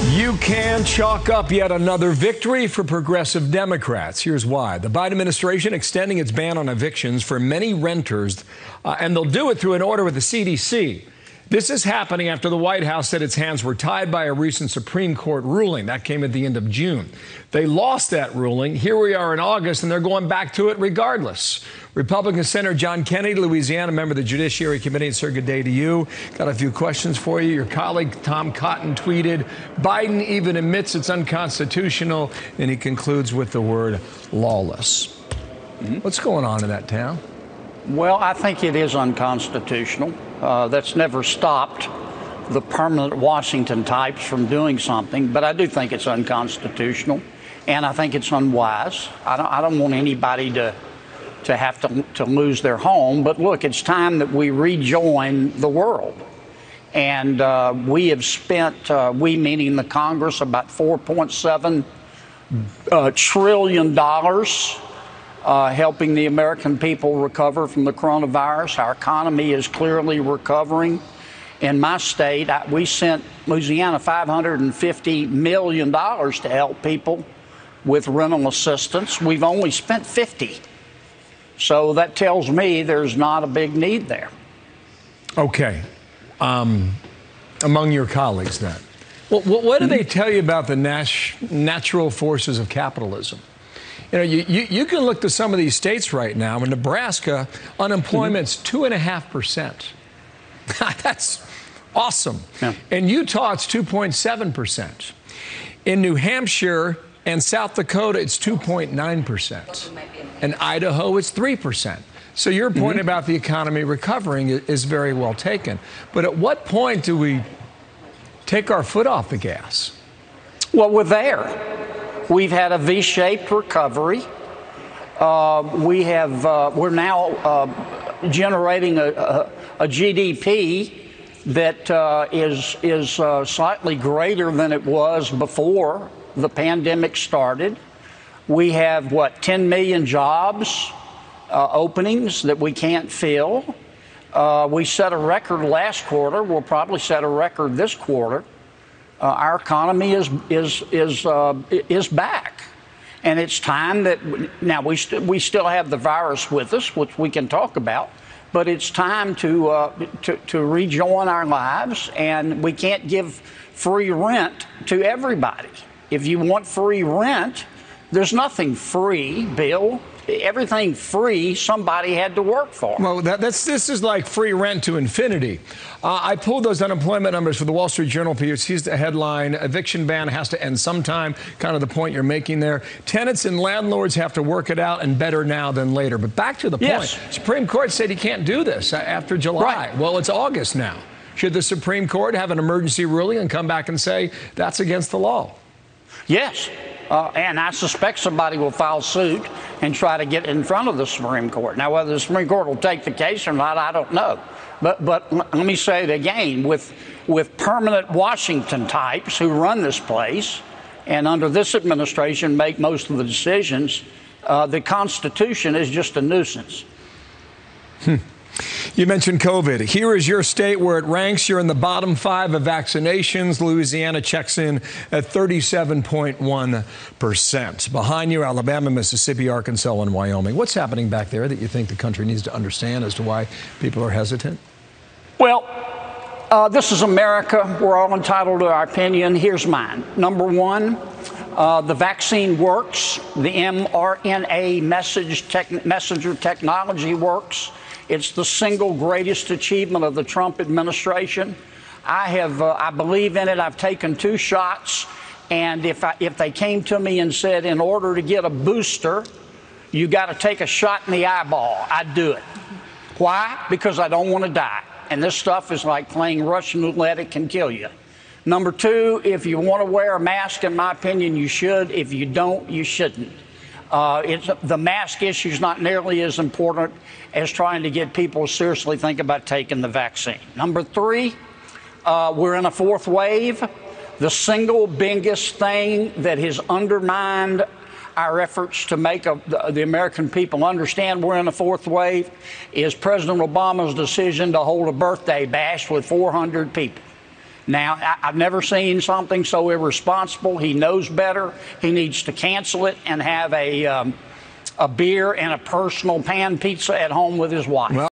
You can chalk up yet another victory for progressive Democrats. Here's why. The Biden administration extending its ban on evictions for many renters, and they'll do it through an order with the CDC. This is happening after the White House said its hands were tied by a recent Supreme Court ruling. That came at the end of June. They lost that ruling. Here we are in August, and they're going back to it regardless. Republican Senator John Kennedy, Louisiana, member of the Judiciary Committee. Sir, good day to you. Got a few questions for you. Your colleague Tom Cotton tweeted, Biden even admits it's unconstitutional, and he concludes with the word lawless. What's going on in that town? Well, I think it is unconstitutional. That's never stopped the permanent Washington types from doing something, but I do think it's unconstitutional, and I think it's unwise. I don't want anybody to have to lose their home, but look, it's time that we rejoin the world. And we have spent, we meaning the Congress, about $4.7 trillion helping the American people recover from the coronavirus. Our economy is clearly recovering. In my state, we sent Louisiana $550 million to help people with rental assistance. We've only spent $50. So that tells me there's not a big need there. Okay. Among your colleagues then, what do they tell you about the natural forces of capitalism? You know, you can look to some of these states right now. In Nebraska, unemployment's 2.5%. That's awesome. Yeah. In Utah, it's 2.7%. In New Hampshire and South Dakota, it's 2.9%. In Idaho, it's 3%. So your point about the economy recovering is very well taken. But at what point do we take our foot off the gas? Well, we're there. We've had a V-shaped recovery. We're now generating a GDP that is slightly greater than it was before the pandemic started. We have, 10 million jobs openings that we can't fill. We set a record last quarter. We'll probably set a record this quarter. Our economy is back, and it's time that now we still have the virus with us, which we can talk about, but it's time to rejoin our lives, and we can't give free rent to everybody. If you want free rent, there's nothing free, Bill. Everything free, somebody had to work for. Well, this is like free rent to infinity. I pulled those unemployment numbers for the Wall Street Journal piece. Here's the headline: eviction ban has to end sometime. Kind of the point you're making there. Tenants and landlords have to work it out, and better now than later. But back to the point. Supreme Court said you can't do this after July. Right. Well, it's August now. Should the Supreme Court have an emergency ruling and come back and say that's against the law? Yes. And I suspect somebody will file suit and try to get in front of the Supreme Court. Now, whether the Supreme Court will take the case or not, I don't know. But let me say it again, with permanent Washington types who run this place and under this administration make most of the decisions, the Constitution is just a nuisance. You mentioned COVID. Here is your state where it ranks. You're in the bottom 5 of vaccinations. Louisiana checks in at 37.1%. Behind you, Alabama, Mississippi, Arkansas, and Wyoming. What's happening back there that you think the country needs to understand as to why people are hesitant? Well, this is America. We're all entitled to our opinion. Here's mine. Number one, the vaccine works. The mRNA messenger technology works. It's the single greatest achievement of the Trump administration. I believe in it. I've taken 2 shots, and if they came to me and said, in order to get a booster, you got to take a shot in the eyeball, I'd do it. Why? Because I don't want to die. And this stuff is like playing Russian roulette. It can kill you. Number 2, if you want to wear a mask, in my opinion, you should. If you don't, you shouldn't. The mask issue is not nearly as important as trying to get people to seriously think about taking the vaccine. Number 3, we're in a 4th wave. The single biggest thing that has undermined our efforts to make the American people understand we're in a 4th wave is President Obama's decision to hold a birthday bash with 400 people. Now, I've never seen something so irresponsible. He knows better. He needs to cancel it and have a beer and a personal pan pizza at home with his wife. Well,